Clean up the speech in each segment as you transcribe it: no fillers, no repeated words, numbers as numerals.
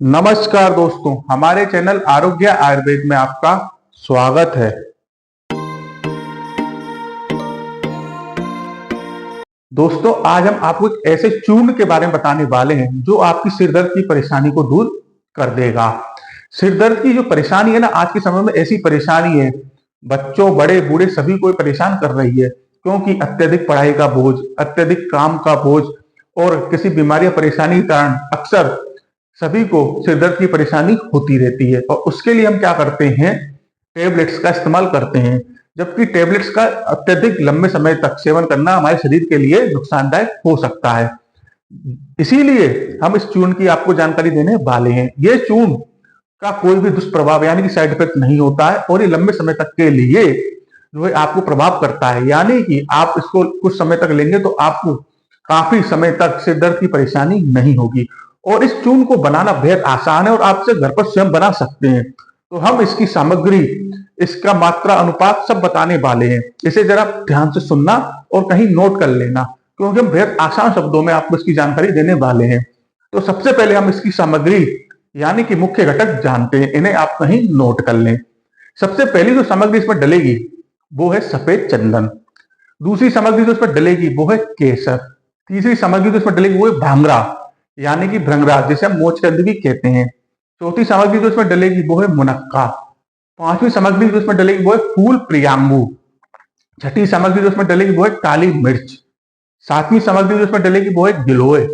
नमस्कार दोस्तों, हमारे चैनल आरोग्य आयुर्वेद में आपका स्वागत है। दोस्तों, आज हम आपको एक ऐसे चूर्ण के बारे में बताने वाले हैं जो आपकी सिर दर्द की परेशानी को दूर कर देगा। सिर दर्द की जो परेशानी है ना, आज के समय में ऐसी परेशानी है, बच्चों बड़े बूढ़े सभी को परेशान कर रही है, क्योंकि अत्यधिक पढ़ाई का बोझ, अत्यधिक काम का बोझ और किसी बीमारी या परेशानी के कारण अक्सर सभी को सिर दर्द की परेशानी होती रहती है। और उसके लिए हम क्या करते हैं, टेबलेट्स का इस्तेमाल करते हैं, जबकि टेबलेट्स का अत्यधिक लंबे समय तक सेवन करना हमारे शरीर के लिए नुकसानदायक हो सकता है। इसीलिए हम इस चूर्ण की आपको जानकारी देने वाले हैं। ये चूर्ण का कोई भी दुष्प्रभाव यानी कि साइड इफेक्ट नहीं होता है और ये लंबे समय तक के लिए जो है आपको प्रभाव करता है, यानी कि आप इसको कुछ समय तक लेंगे तो आपको काफी समय तक सिर दर्द की परेशानी नहीं होगी। और इस चूर्ण को बनाना बेहद आसान है और आप इसे घर पर स्वयं बना सकते हैं। तो हम इसकी सामग्री, इसका मात्रा अनुपात सब बताने वाले हैं। इसे जरा ध्यान से सुनना और कहीं नोट कर लेना, क्योंकि हम बेहद आसान शब्दों में आपको इसकी जानकारी देने वाले हैं। तो सबसे पहले हम इसकी सामग्री यानी कि मुख्य घटक जानते हैं, इन्हें आप कहीं नोट कर लें। सबसे पहली जो सामग्री इसमें डलेगी वो है सफेद चंदन। दूसरी सामग्री जो इसमें डलेगी वो है केसर। तीसरी सामग्री जो इसमें डलेगी वो है भांगरा यानी कि भृंगराज, जिसे हम मोचकंद भी कहते हैं। चौथी सामग्री जो इसमें डलेगी वो है मुनक्का। पांचवी सामग्री जो इसमें डलेगी वो है फूल प्रियांगू। छठी सामग्री जो इसमें डलेगी वो है काली मिर्च। सातवीं सामग्री जो इसमें डलेगी वो है गिलोय।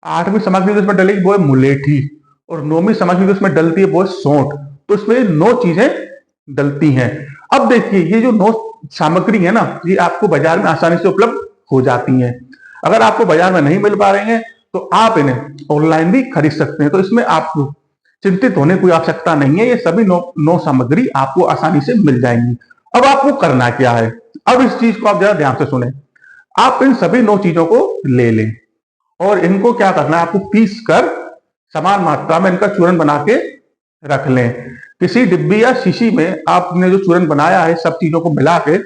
आठवीं सामग्री जो इसमें डलेगी वो है मुलेठी। और नौवीं सामग्री जो इसमें डलती है वो है सौंठ। तो इसमें 9 चीजें डलती हैं। अब देखिए, ये जो 9 सामग्री है ना, ये आपको बाजार में आसानी से उपलब्ध हो जाती हैं। अगर आपको बाजार में नहीं मिल पा रही हैं तो आप इन्हें ऑनलाइन भी खरीद सकते हैं। तो इसमें आपको चिंतित होने की आवश्यकता नहीं है, ये सभी 9 सामग्री आपको आसानी से मिल जाएंगी। अब आपको करना क्या है, अब इस चीज को आप जरा ध्यान से सुने। आप इन सभी 9 चीजों को ले लें और इनको क्या करना है, आपको पीस कर समान मात्रा में इनका चूर्ण बना के रख लें। किसी डिब्बी या शीशी में आपने जो चूर्ण बनाया है सब चीजों को मिला के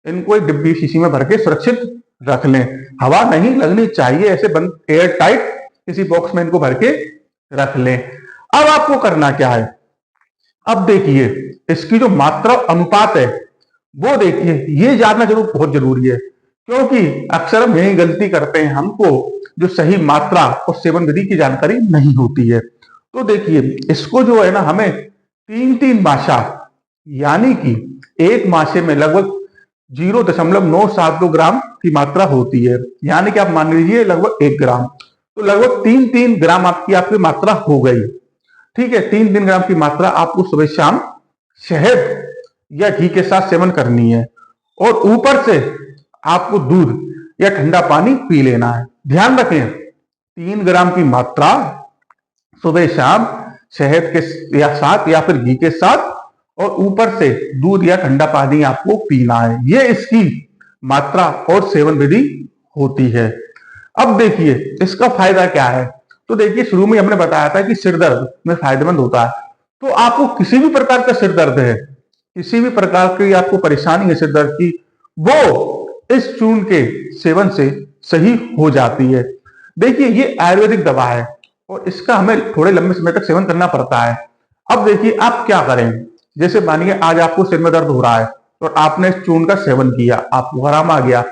इनको एक डिब्बी शीशी में भर के सुरक्षित रख लें। हवा नहीं लगनी चाहिए, ऐसे बंद एयर टाइट किसी बॉक्स में इनको भर के रख लें। अब आपको करना क्या है, अब देखिए इसकी जो मात्रा अनुपात है वो देखिए, ये जानना जरूर बहुत जरूरी है, क्योंकि अक्सर हम यही गलती करते हैं, हमको जो सही मात्रा और सेवन विधि की जानकारी नहीं होती है। तो देखिए, इसको जो है ना, हमें 3-3 माशा यानी कि एक माशे में लगभग 0.972 ग्राम की मात्रा होती है, यानी कि आप मान लीजिए लगभग 1 ग्राम। तो लगभग 3-3 ग्राम आपकी मात्रा हो गई। ठीक है, 3-3 ग्राम की मात्रा आपको सुबह शाम शहद या घी के साथ सेवन करनी है। और ऊपर से आपको दूध या ठंडा पानी पी लेना है। ध्यान रखें, 3 ग्राम की मात्रा सुबह शाम शहद के या साथ या फिर घी के साथ, और ऊपर से दूध या ठंडा पानी आपको पीना है। ये इसकी मात्रा और सेवन विधि होती है। अब देखिए इसका फायदा क्या है। तो देखिए, शुरू में हमने बताया था कि सिर दर्द में फायदेमंद होता है। तो आपको किसी भी प्रकार का सिर दर्द है, किसी भी प्रकार की आपको परेशानी है सिर दर्द की, वो इस चूर्ण के सेवन से सही हो जाती है। देखिए, ये आयुर्वेदिक दवा है और इसका हमें थोड़े लंबे समय तक सेवन करना पड़ता है। अब देखिए आप क्या करें, जैसे मानिए आज आपको सिर में दर्द हो रहा है और आपने इस चूर्ण का सेवन किया, आपको आराम आ गया,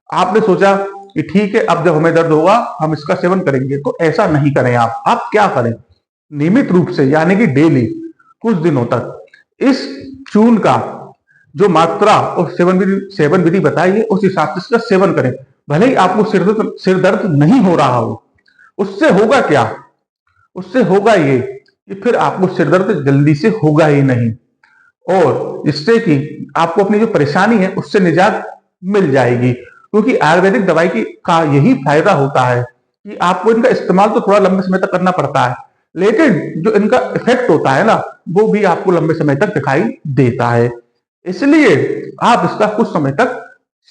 आपने सोचा कि ठीक है अब जब हमें दर्द होगा हम इसका सेवन करेंगे। तो ऐसा नहीं करें। आप क्या करें, नियमित रूप से यानी कि डेली कुछ दिनों तक इस चूर्ण का जो मात्रा और सेवन विधि बताई है उस हिसाब से इसका सेवन करें। भले ही आपको सिर दर्द नहीं हो रहा हो, उससे होगा क्या, उससे होगा ये कि फिर आपको सिर दर्द जल्दी से होगा ही नहीं, और इससे कि आपको अपनी जो परेशानी है उससे निजात मिल जाएगी। क्योंकि आयुर्वेदिक दवाई का यही फायदा होता है कि आपको इनका इस्तेमाल तो थोड़ा लंबे समय तक करना पड़ता है, लेकिन जो इनका इफेक्ट होता है ना, वो भी आपको लंबे समय तक दिखाई देता है। इसलिए आप इसका कुछ समय तक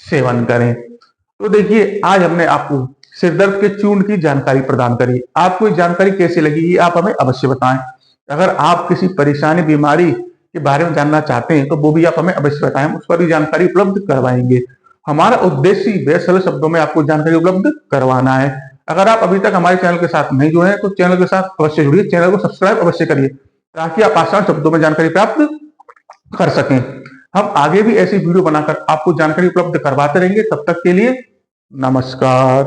सेवन करें। तो देखिए, आज हमने आपको सिर दर्द के चूर्ण की जानकारी प्रदान करी। आपको ये जानकारी कैसी लगी ये आप हमें अवश्य बताएं। अगर आप किसी परेशानी बीमारी के बारे में जानना चाहते हैं तो वो भी आप हमें अवश्य बताएं, उस पर भी जानकारी उपलब्ध करवाएंगे। हमारा उद्देश्य ही बेहद सरल शब्दों में आपको जानकारी उपलब्ध करवाना है। अगर आप अभी तक हमारे चैनल के साथ नहीं जुड़े हैं तो चैनल के साथ अवश्य जुड़िए, चैनल को सब्सक्राइब अवश्य करिए ताकि आप आसान शब्दों में जानकारी प्राप्त कर सकें। हम आगे भी ऐसी वीडियो बनाकर आपको जानकारी उपलब्ध करवाते रहेंगे। तब तक के लिए नमस्कार।